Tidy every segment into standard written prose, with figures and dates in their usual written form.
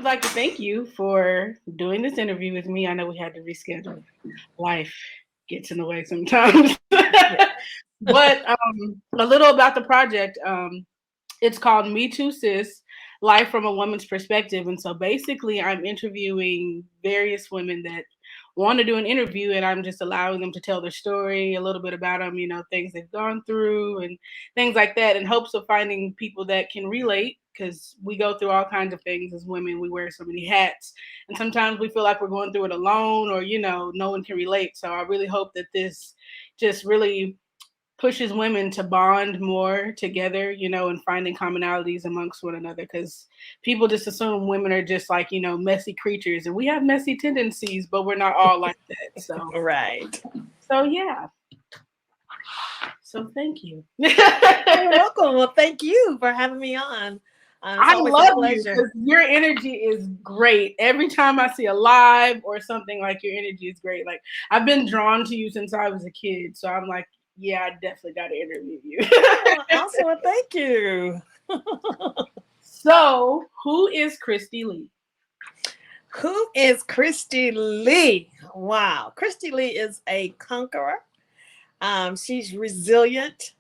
like to thank you for doing this interview with me. I know we had to reschedule. Life gets in the way sometimes. Yeah. But a little about the project. It's called Too Sis, Life from a Woman's Perspective. And so basically, I'm interviewing various women that want to do an interview, and I'm just allowing them to tell their story, a little bit about them, things they've gone through and things like that, in hopes of finding people that can relate. Because we go through all kinds of things as women, we wear so many hats, and sometimes we feel like we're going through it alone, or no one can relate. So I really hope that this just really pushes women to bond more together, and finding commonalities amongst one another. Because people just assume women are just like, messy creatures, and we have messy tendencies, but we're not all like that. So, Right. so yeah. So thank you. You're welcome. Well, thank you for having me on. It's I always a love you pleasure. because your energy is great. Every time I see a live or something, like, your energy is great. Like, I've been drawn to you since I was a kid, so I'm like, yeah, I definitely got to interview you. Oh, awesome. Well, thank you. So, who is Kristy Lee? Who is Kristy Lee? Wow. Kristy Lee is a conqueror. She's resilient.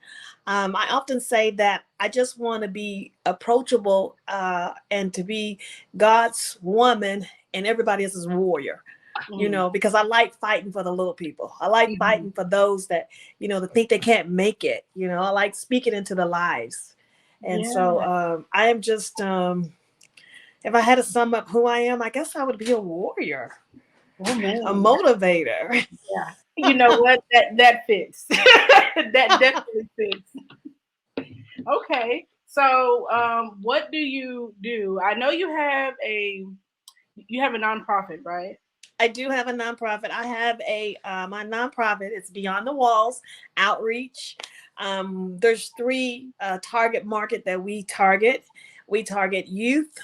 I often say that I just want to be approachable and to be God's woman and everybody else's warrior. Mm. Because I like fighting for the little people. I like Mhm. fighting for those that think they can't make it. I like speaking into the lives. And so Yeah. I am just, if I had to sum up who I am, I guess I would be a warrior, Oh a man. motivator. Yeah. You know what? That fits. That definitely fits. Okay. So, what do you do? I know you have a nonprofit, right? I do have a nonprofit. I have my nonprofit. It's Beyond the Walls Outreach. There's three target market that we target. We target youth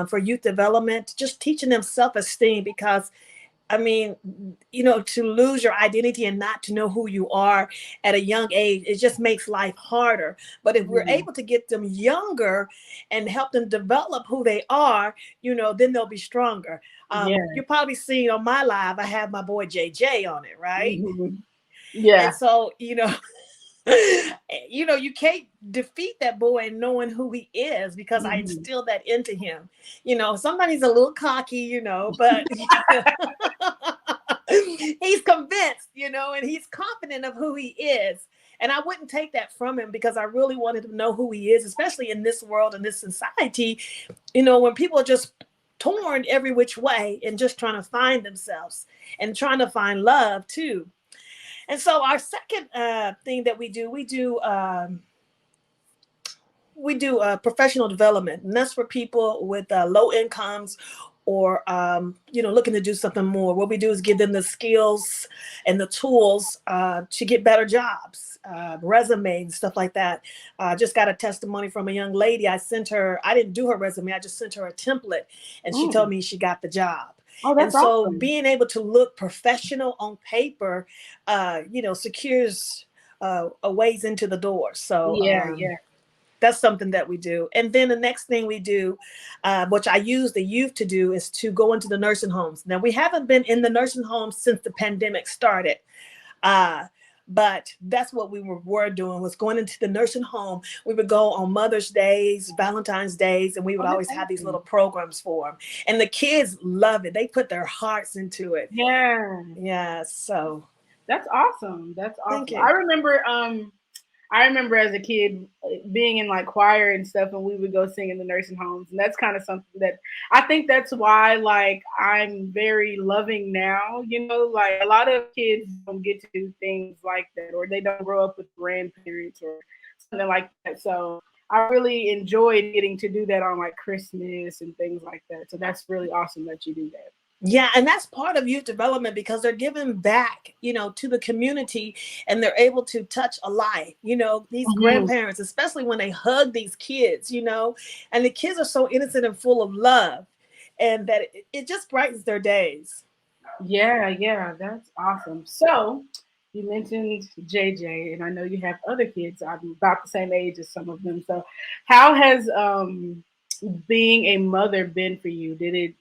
for youth development, just teaching them self-esteem because I mean, to lose your identity and not to know who you are at a young age, it just makes life harder. But if we're Mhm. able to get them younger and help them develop who they are, then they'll be stronger. Yeah. You're probably seeing on my live, I have my boy JJ on it, right? Mhm. And Yeah. so, you can't defeat that boy and knowing who he is because I Mhm. instilled that into him. Somebody's a little cocky, but he's convinced, and he's confident of who he is. And I wouldn't take that from him because I really wanted to know who he is, especially in this world and this society, when people are just torn every which way and just trying to find themselves and trying to find love too. And so our second thing that we do professional development, and that's for people with low incomes or looking to do something more. What we do is give them the skills and the tools to get better jobs, resume and stuff like that. Just got a testimony from a young lady. I didn't do her resume, I just sent her a template, and she told Mm. me she got the job. Oh, And that's so awesome. being able to look professional on paper secures a ways into the door. So Yeah, yeah. that's something that we do. And then the next thing we do, which I use the youth to do, is to go into the nursing homes. Now, we haven't been in the nursing homes since the pandemic started. Uh, but that's what were doing, was going into the nursing home. We would go on Mother's Days, Valentine's Days, and we would Oh, that's always have these awesome. little programs for them. And the kids love it. They put their hearts into it. Yeah. Yeah, so That's awesome. That's thank awesome. you. I remember as a kid being in like choir and stuff, and we would go sing in the nursing homes, and that's kind of something that I think that's why, like, I'm very loving now. Like, a lot of kids don't get to do things like that, or they don't grow up with grandparents or something like that. So I really enjoyed getting to do that on like Christmas and things like that. So that's really awesome that you do that. Yeah, and that's part of youth development because they're giving back, to the community, and they're able to touch a life. These Mhm. grandparents, especially when they hug these kids, and the kids are so innocent and full of love, and that it just brightens their days. Yeah, yeah, that's awesome. So, you mentioned JJ, and I know you have other kids. I'm about the same age as some of them. So, how has being a mother been for you? Did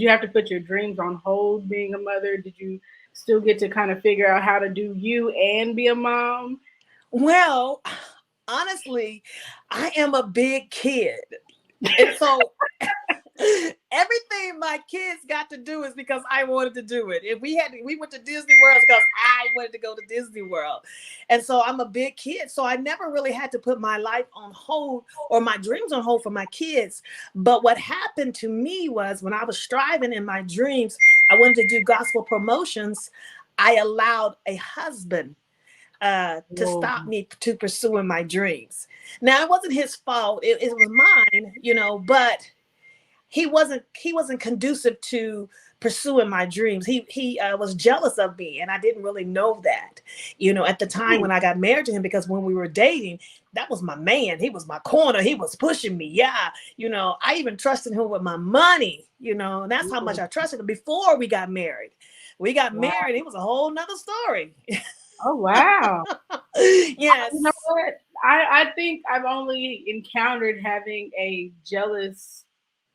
you have to put your dreams on hold being a mother? Did you still get to kind of figure out how to do you and be a mom? Well, honestly, I am a big kid. And so everything my kids got to do is because I wanted to do it. If we went to Disney World it's because I wanted to go to Disney World. And so I'm a big kid. So I never really had to put my life on hold or my dreams on hold for my kids. But what happened to me was when I was striving in my dreams, I wanted to do gospel promotions. I allowed a husband to Whoa. stop me to pursuing my dreams. Now it wasn't his fault; it was mine, But he wasn't conducive to pursuing my dreams. He was jealous of me, and I didn't really know that, at the time when I got married to him, because when we were dating, that was my man. He was my corner. He was pushing me. Yeah, I even trusted him with my money. And that's how much I trusted him before we got married. We got Wow. married. It was a whole nother story. Oh wow. Yes. You know what? I think I've only encountered having a jealous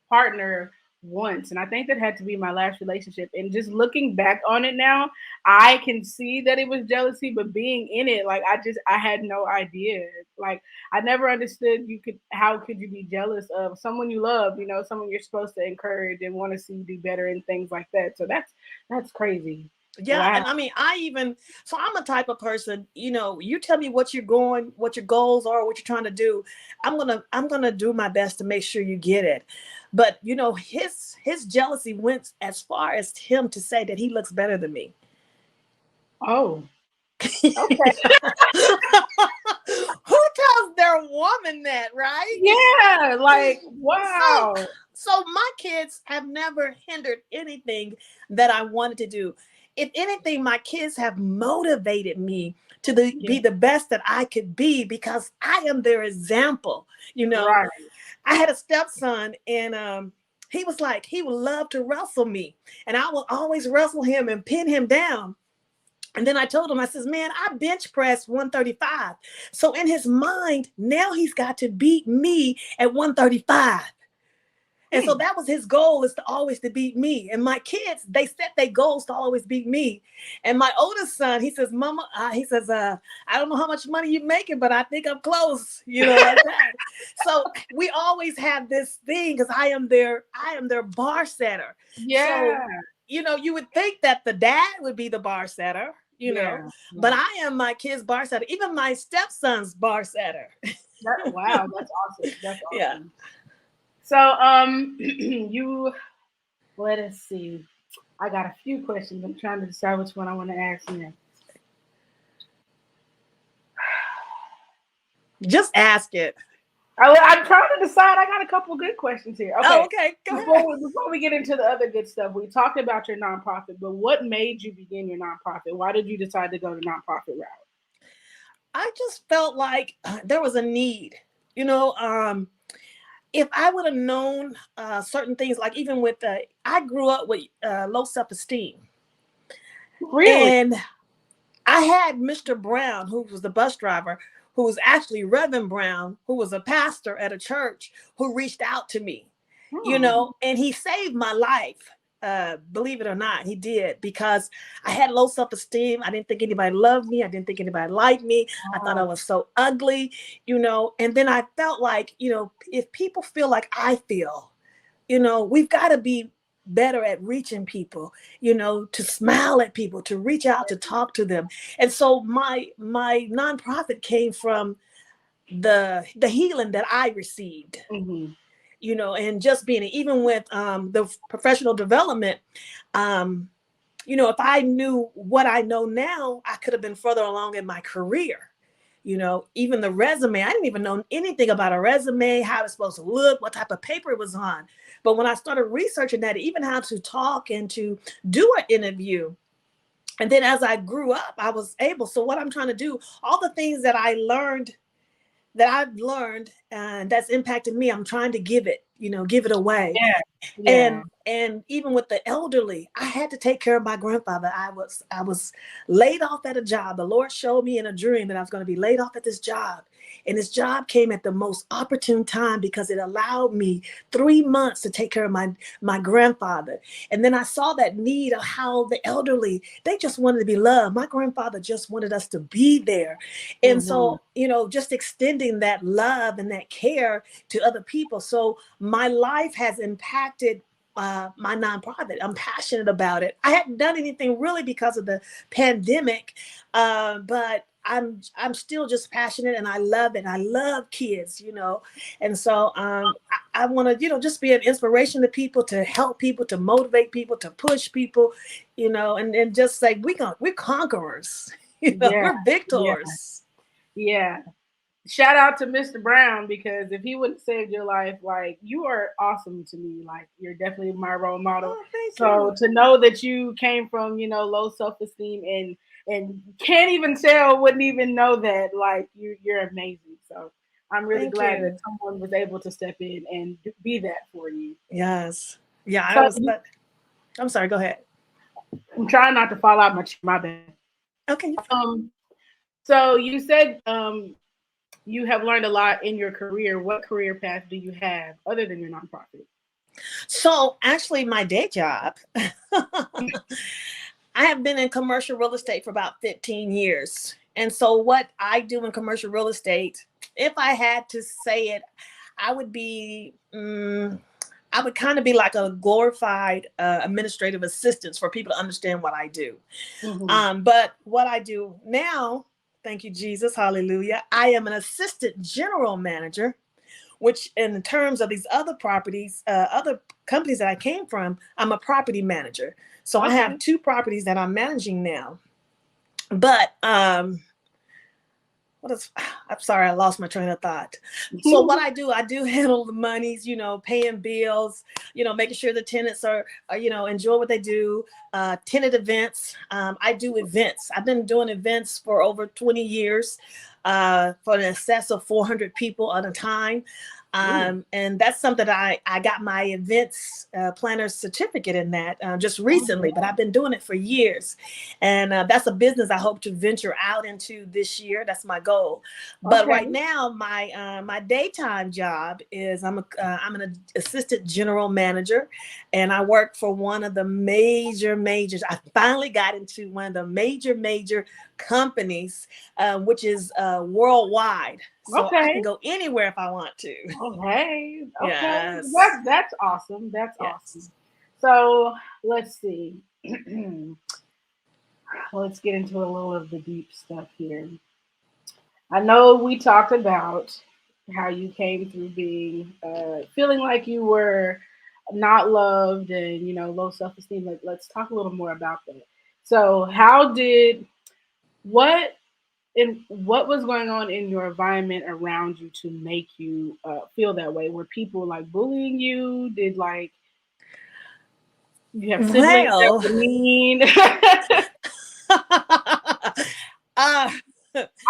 partner once, and I think that had to be my last relationship. And just looking back on it now, I can see that it was jealousy, but being in it, like I had no idea. Like I never understood how could you be jealous of someone you love, someone you're supposed to encourage and want to see do better and things like that. So that's crazy. Yeah, Wow. and I mean, so I'm a type of person, you tell me what what your goals are, what you're trying to do. I'm gonna do my best to make sure you get it. But his jealousy went as far as him to say that he looks better than me. Oh, okay. Who tells their woman that, right? Yeah, like So wow. so my kids have never hindered anything that I wanted to do. If anything, my kids have motivated me to Yeah, be the best that I could be because I am their example. You know, right. I had a stepson, and he was like, he would love to wrestle me, and I will always wrestle him and pin him down. And then I told him, I says, man, I bench pressed 135. So in his mind, now he's got to beat me at 135. And so Hmm. that was his goal, is to always to beat me. And my kids, they set their goals to always beat me. And my oldest son, he says, Mama, I don't know how much money you're making, but I think I'm close, like that. So we always have this thing because I am their bar setter. So, Yeah, you would think that the dad would be the bar setter, yeah, but yeah. I am my kid's bar setter, even my stepson's bar setter. Wow, that's awesome. That's Yeah. awesome. So, you let us see. I got a few questions. I'm trying to decide which one I want to ask next. Just ask it. I'm trying to decide. I got a couple good questions here. Oh, Okay, okay. Go ahead. before we get into the other good stuff, we talked about your nonprofit, but what made you begin your nonprofit? Why did you decide to go the nonprofit route? I just felt like there was a need. You know, if I would have known certain things, like even with I grew up with low self-esteem, Really? and I had Mr. Brown, who was the bus driver, who was actually Reverend Brown, who was a pastor at a church, who reached out to me, Hmm. and he saved my life. Believe it or not, he did, because I had low self-esteem. I didn't think anybody loved me. I didn't think anybody liked me. I thought I Wow. was so ugly, and then I felt like, if people feel like I feel, we've got to be better at reaching people, to smile at people, to reach out, to talk to them. And so my nonprofit came from the healing that I received, Hmm. and just being, even with the professional development, um, if I knew what I know now, I could have been further along in my career. Even the resume, I didn't even know anything about a resume, how it's supposed to look, what type of paper it was on. But when I started researching that, even how to talk and to do an interview, and then as I grew up, I was able. So what I'm trying to do, all the things that I've learned and that's impacted me, I'm trying to give it away. Yeah. And even with the elderly, I had to take care of my grandfather. I was laid off at a job. The Lord showed me in a dream that I was going to be laid off at this job. And this job came at the most opportune time because it allowed me 3 months to take care of my grandfather. And then I saw that need of how the elderly, they just wanted to be loved. My grandfather just wanted us to be there. And Mhm. so, just extending that love and that care to other people. So my life has impacted my nonprofit. I'm passionate about it. I hadn't done anything really because of the pandemic, but I'm still just passionate, and I love it. I love kids, and so I want to just be an inspiration to people, to help people, to motivate people, to push people, and just say we're conquerors, Yeah. we're Yeah. victors. Yeah. Shout out to Mr. Brown, because if he would have saved your life, like, you are awesome to me. Like, you're definitely my role model. Oh, thank So you. to know that you came from, low self-esteem, and can't even tell, wouldn't even know that, like, you're amazing. So I'm really Thank glad that you. someone was able to step in and be that for you. Yes. Yeah, I So was. I'm sorry. Go ahead. I'm trying not to fall out my bed. Okay, you're fine. Um, so you said you have learned a lot in your career. What career path do you have other than your nonprofit? So actually, my day job, I have been in commercial real estate for about 15 years. And so what I do in commercial real estate, if I had to say it, I would be, I would kind of be like a glorified administrative assistant for people to understand what I do. Mm-hmm. But what I do now, thank you, Jesus, hallelujah, I am an assistant general manager, which in terms of these other properties, other companies that I came from, I'm a property manager. So I have Okay. 2 properties that I'm managing now. But I'm sorry, I lost my train of thought. So what I do handle the monies, paying bills, making sure the tenants are enjoy what they do. Tenant events. I do events. I've been doing events for over 20 years, for an excess of 400 people at a time. And that's something that I got my events planner certificate in that just recently, but I've been doing it for years. And that's a business I hope to venture out into this year. That's my goal. But Okay. right now, my daytime job is I'm an assistant general manager, and I work for one of the majors. I finally got into one of the major companies, which is worldwide. So I can Okay. go anywhere if I want to. Okay. Okay. Yes. That's awesome. That's awesome. Yes. So let's see. Let's get into a little of the deep stuff here. I know we talked about how you came through being feeling like you were not loved and low self esteem. Let's talk a little more about that. So how did what and what was going on in your environment around you to make you feel that way? Were people like bullying you? Did like you have siblings that Well, were mean? uh,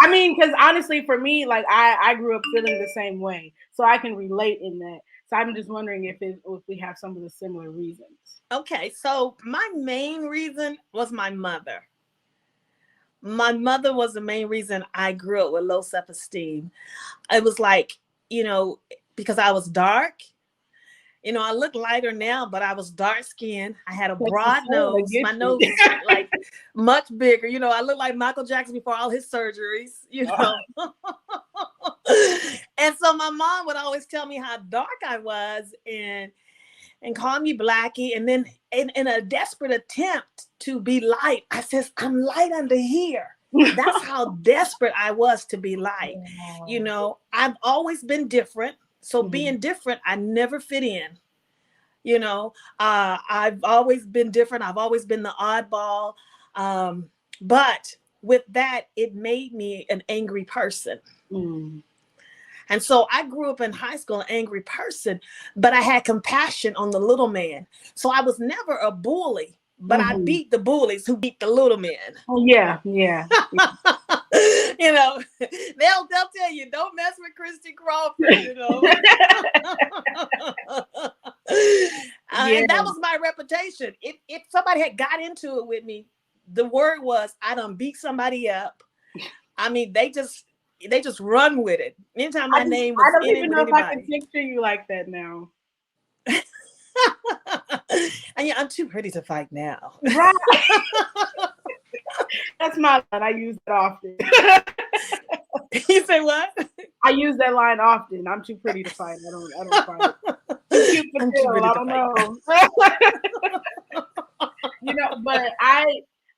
I mean, because honestly, for me, like I grew up feeling the same way, so I can relate in that. So I'm just wondering if we have some of the similar reasons. okay. So my main reason was my mother. My mother was the main reason I grew up with low self-esteem. It was like, you know, because I was dark. I look lighter now, but I was dark skinned. I had a Texas broad Soul, I nose. get My you. nose was like much bigger. I look like Michael Jackson before all his surgeries. And so my mom would always tell me how dark I was and call me Blackie. And then in a desperate attempt to be light, I says, I'm light under here. That's how desperate I was to be light. Wow. I've always been different. So Mhm. being different, I never fit in. I've always been different. I've always been the oddball. But with that, it made me an angry person. Mm. And so I grew up in high school, an angry person, but I had compassion on the little man. So I was never a bully, but I Mhm. beat the bullies who beat the little men. Oh yeah, yeah. They'll tell you, don't mess with Christy Crawford. Yeah. And that was my reputation. If somebody had got into it with me, the word was I done beat somebody up. I mean, they just run with it. Anytime my name I was don't in it even with know if I can anybody. picture you like that now. And yeah, I'm too pretty to fight now. Right. That's my line. I use that often. You say what? I use that line often. I'm too pretty to fight. I don't fight. Too cute for I'm too kill. pretty I to don't fight. know. But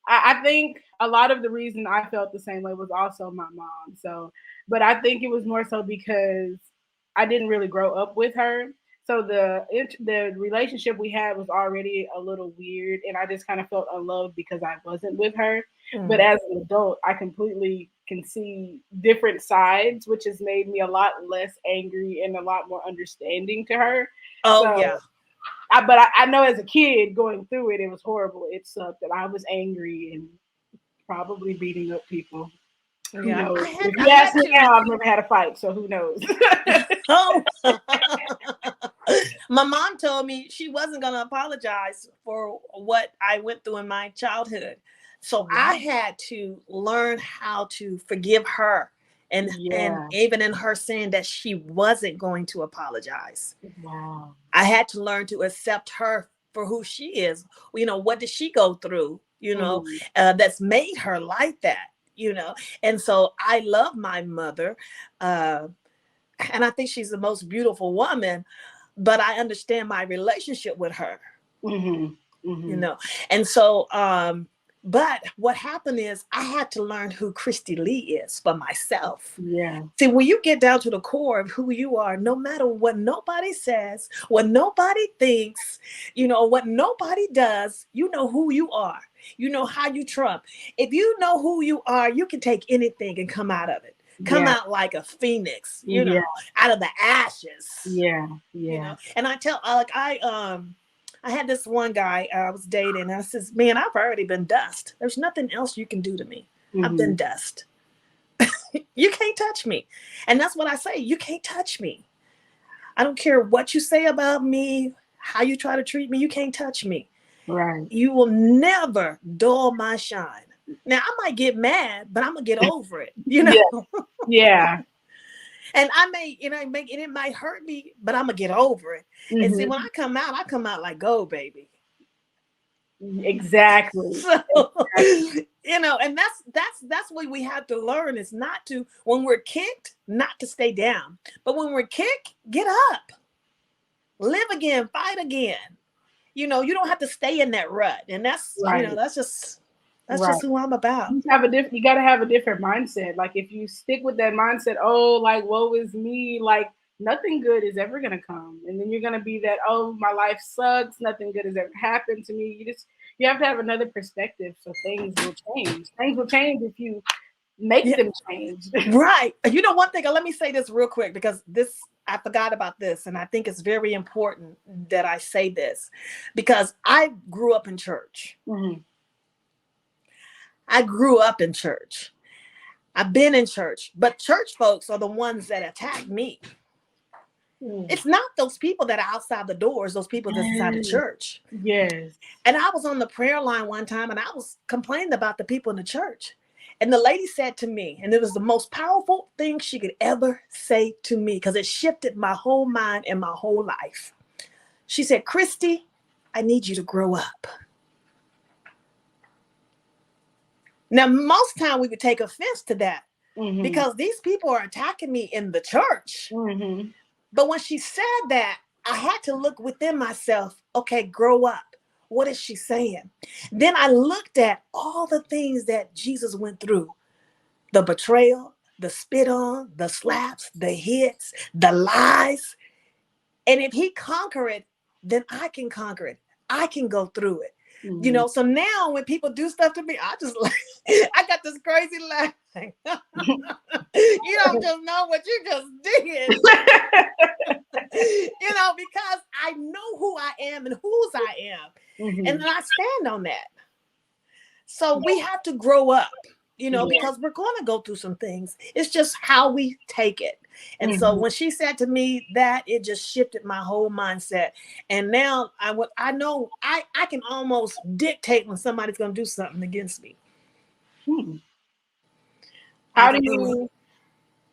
I think a lot of the reason I felt the same way was also my mom. So, but I think it was more so because I didn't really grow up with her. So the relationship we had was already a little weird, and I just kind of felt unloved because I wasn't with her. But as an adult, I completely can see different sides, which has made me a lot less angry and a lot more understanding to her. Oh So yeah. I know as a kid going through it, it was horrible. It sucked, and I was angry and probably beating up people. Who Yeah. knows? If I you ask had me to. now, I've never had a fight, so who knows? Oh. My mom told me she wasn't going to apologize for what I went through in my childhood. So I had to learn how to forgive her. And Yeah. even in her saying that she wasn't going to apologize. Wow. I had to learn to accept her for who she is. What did she go through, that's made her like that, And so I love my mother. And I think she's the most beautiful woman, but I understand my relationship with her, And so, but what happened is I had to learn who Kristy Lee is for myself. Yeah. See, when you get down to the core of who you are, no matter what nobody says, what nobody thinks, what nobody does, you know who you are. You know how you trump. If you know who you are, you can take anything and come out of it. Come out like a phoenix, out of the ashes. Yeah. Yeah. And I tell, I had this one guy I was dating, and I says, man, I've already been dust. There's nothing else you can do to me. I've been dust. You can't touch me. And that's what I say. You can't touch me. I don't care what you say about me, how you try to treat me. You can't touch me. Right. You will never dull my shine. Now, I might get mad, but I'm going to get over it. Yeah. And I may, it might hurt me, but I'm going to get over it. And see, when I come out like gold, baby. Exactly. So, and that's what we have to learn is not to, when we're kicked, not to stay down. But when we're kicked, get up. Live again, fight again. You don't have to stay in that rut. And that's, right. That's just who I'm about. You got to have a different mindset. Like if you stick with that mindset, like, woe is me, like nothing good is ever going to come. And then you're going to be that, my life sucks. Nothing good has ever happened to me. You have to have another perspective. So things will change. Things will change if you make them change. Right. One thing, let me say this real quick, because I forgot about this. And I think it's very important that I say this, because I grew up in church. Mm-hmm. I grew up in church. I've been in church, but church folks are the ones that attack me. It's not those people that are outside the doors, those people that's inside the church. Yes. And I was on the prayer line one time, and I was complaining about the people in the church. And the lady said to me, and it was the most powerful thing she could ever say to me, because it shifted my whole mind and my whole life. She said, Kristy, I need you to grow up. Now, most time we would take offense to that, because these people are attacking me in the church. Mm-hmm. But when she said that, I had to look within myself. Okay, grow up. What is she saying? Then I looked at all the things that Jesus went through. The betrayal, the spit on, the slaps, the hits, the lies. And if he conquered it, then I can conquer it. I can go through it. Mm-hmm. So now when people do stuff to me, I just I got this crazy laugh. You don't just know what you just did. Because I know who I am and whose I am. Mm-hmm. And then I stand on that. So we have to grow up, because we're going to go through some things. It's just how we take it. And so when she said to me that, it just shifted my whole mindset. And now I know I can almost dictate when somebody's going to do something against me. How do you,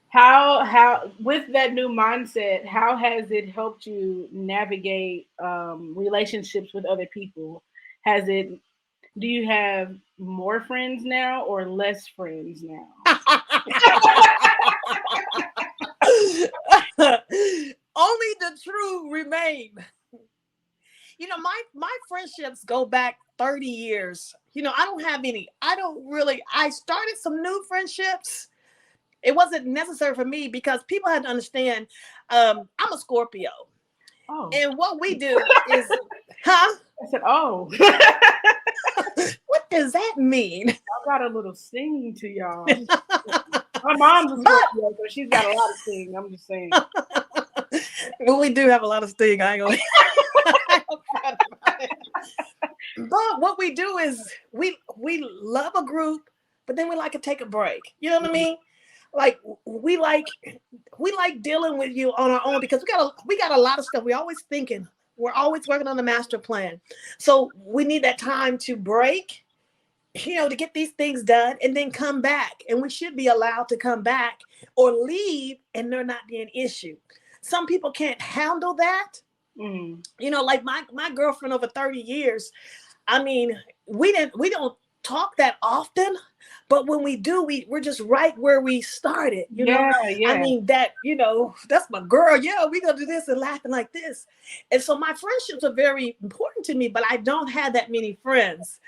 how with that new mindset, how has it helped you navigate relationships with other people? Has it, do you have more friends now or less friends now? Only the true remain. You know, my friendships go back 30 years. You know, I don't have any. I started some new friendships. It wasn't necessary for me because people had to understand I'm a Scorpio. Oh. And what we do is, huh? I said, oh. What does that mean? I got a little sting to y'all. My mom's a Scorpio, so she's got a lot of sting. I'm just saying. Well, we do have a lot of sting. I ain't gonna. But what we do is we love a group, but then we like to take a break. You know what I mean? Like we like dealing with you on our own because we got a lot of stuff. We're always thinking. We're always working on the master plan. So we need that time to break, you know, to get these things done and then come back. And we should be allowed to come back or leave and there not be an issue. Some people can't handle that. You know, like my girlfriend over 30 years. I mean, we don't talk that often, but when we do, we're just right where we started. You know, I mean that, you know, that's my girl. Yeah, we gonna do this and laughing like this. And so my friendships are very important to me, but I don't have that many friends.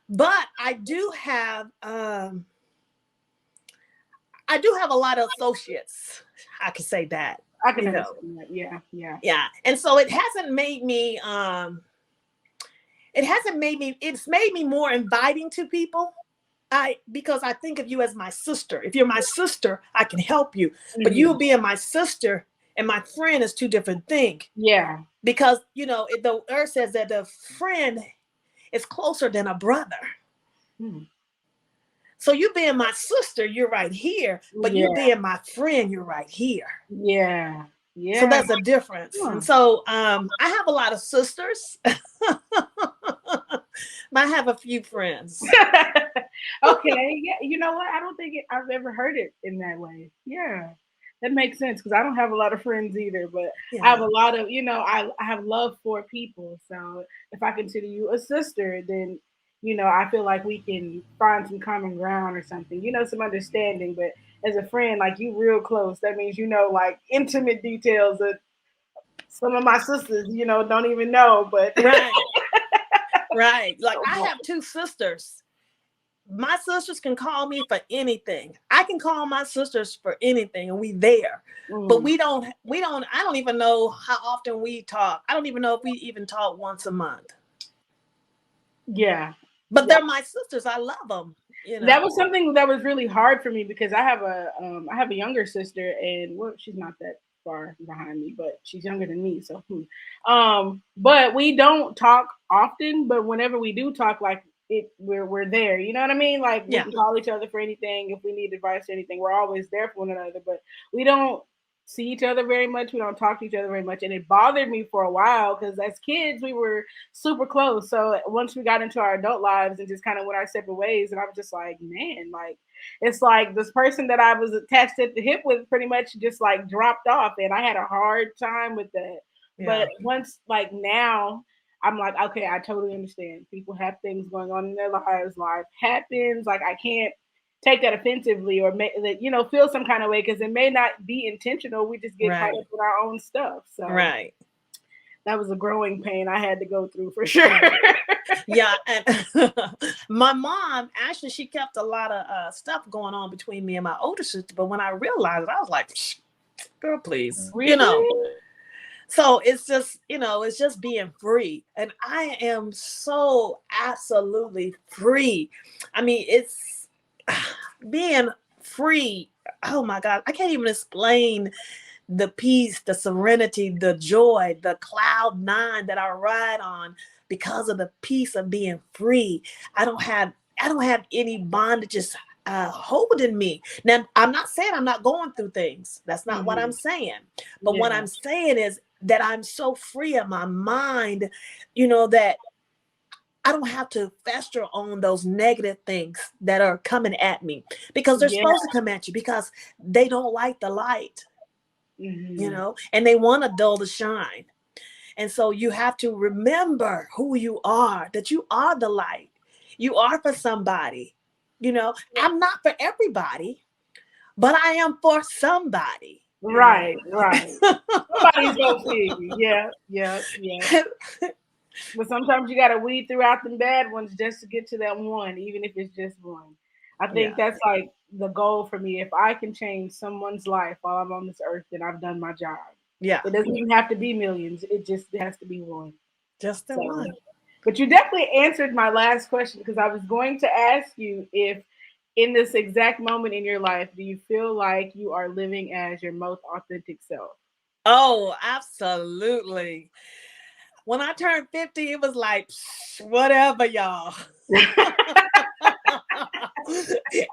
But I do have a lot of associates. I can say that. I can understand that. Yeah. And so it hasn't made me it's made me more inviting to people. Because I think of you as my sister. If you're my sister, I can help you. But you being my sister and my friend is two different things. Yeah. Because, you know, the earth says that the friend is closer than a brother. So you being my sister, you're right here. But you being my friend, you're right here. Yeah. So that's a difference. And so I have a lot of sisters. I have a few friends. Okay. Yeah. You know what? I don't think I've ever heard it in that way. Yeah. That makes sense because I don't have a lot of friends either, but I have a lot of, you know, I have love for people. So if I consider you a sister, then, you know, I feel like we can find some common ground or something, you know, some understanding. But as a friend, like you real close, that means, you know, like intimate details that some of my sisters, you know, don't even know. But right. Like I have two sisters. My sisters can call me for anything. I can call my sisters for anything and we there. But I don't even know how often we talk. I don't even know if we even talk once a month. Yeah. But they're my sisters. I love them. You know? That was something that was really hard for me because I have a younger sister and well, she's not that far behind me, but she's younger than me. So, but we don't talk often. But whenever we do talk, like we're there. You know what I mean? Like we can call each other for anything if we need advice or anything. We're always there for one another. But we don't see each other very much. We don't talk to each other very much, and it bothered me for a while because as kids we were super close. So once we got into our adult lives and just kind of went our separate ways, and I was just like, man, like it's like this person that I was attached at the hip with pretty much just like dropped off, and I had a hard time with that. But once like now I'm like, okay, I totally understand. People have things going on in their lives. Life happens. Like I can't take that offensively or that, you know, feel some kind of way because it may not be intentional. We just get caught up with our own stuff. So that was a growing pain I had to go through for sure. And my mom actually she kept a lot of stuff going on between me and my older sister. But when I realized it, I was like, girl, please, really? You know. So it's just, you know, it's just being free. And I am so absolutely free. I mean, it's being free. Oh my God. I can't even explain the peace, the serenity, the joy, the cloud nine that I ride on because of the peace of being free. I don't have any bondages. holding me. Now, I'm not saying I'm not going through things. That's not what I'm saying. But what I'm saying is that I'm so free of my mind, that I don't have to fester on those negative things that are coming at me, because they're supposed to come at you, because they don't like the light, and they want to dull the shine. And so you have to remember who you are, that you are the light. You are for somebody. I'm not for everybody, but I am for somebody. Right. Somebody's gonna see you. Yeah. But sometimes you gotta weed throughout the bad ones just to get to that one, even if it's just one. I think that's like the goal for me. If I can change someone's life while I'm on this earth, then I've done my job. Yeah. It doesn't even have to be millions. It just has to be one. Just the one. But you definitely answered my last question, because I was going to ask you if in this exact moment in your life, do you feel like you are living as your most authentic self? Oh, absolutely. When I turned 50, it was like, whatever, y'all.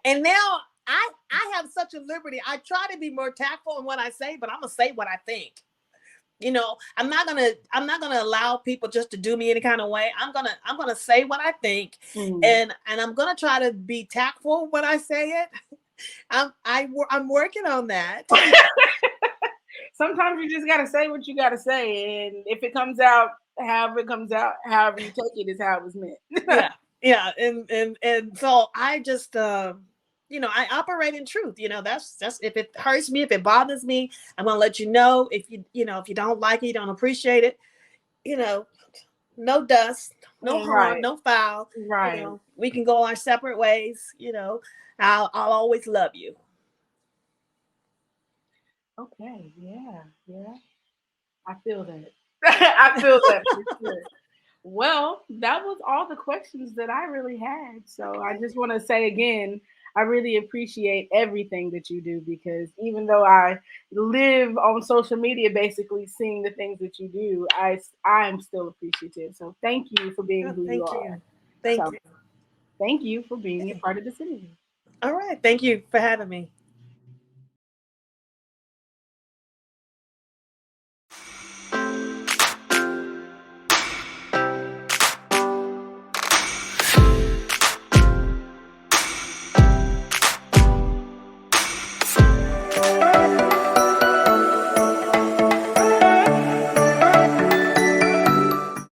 And now I have such a liberty. I try to be more tactful in what I say, but I'm gonna say what I think. I'm not gonna allow people just to do me any kind of way. I'm gonna say what I think, and I'm gonna try to be tactful when I say it. I'm working on that. Sometimes you just gotta say what you gotta say, and if it comes out however it comes out, however you take it is how it was meant. Yeah, and so I just I operate in truth. That's if it hurts me, if it bothers me, I'm gonna let you know. If you don't like it, you don't appreciate it, no dust, no harm, no foul. Right. We can go our separate ways. I'll always love you. Okay. Yeah. I feel that. I feel that for sure. Well, that was all the questions that I really had. So I just want to say again, I really appreciate everything that you do, because even though I live on social media basically seeing the things that you do, I'm still appreciative. So thank you for being who you are. Thank you. Thank you for being a part of this interview. All right. Thank you for having me.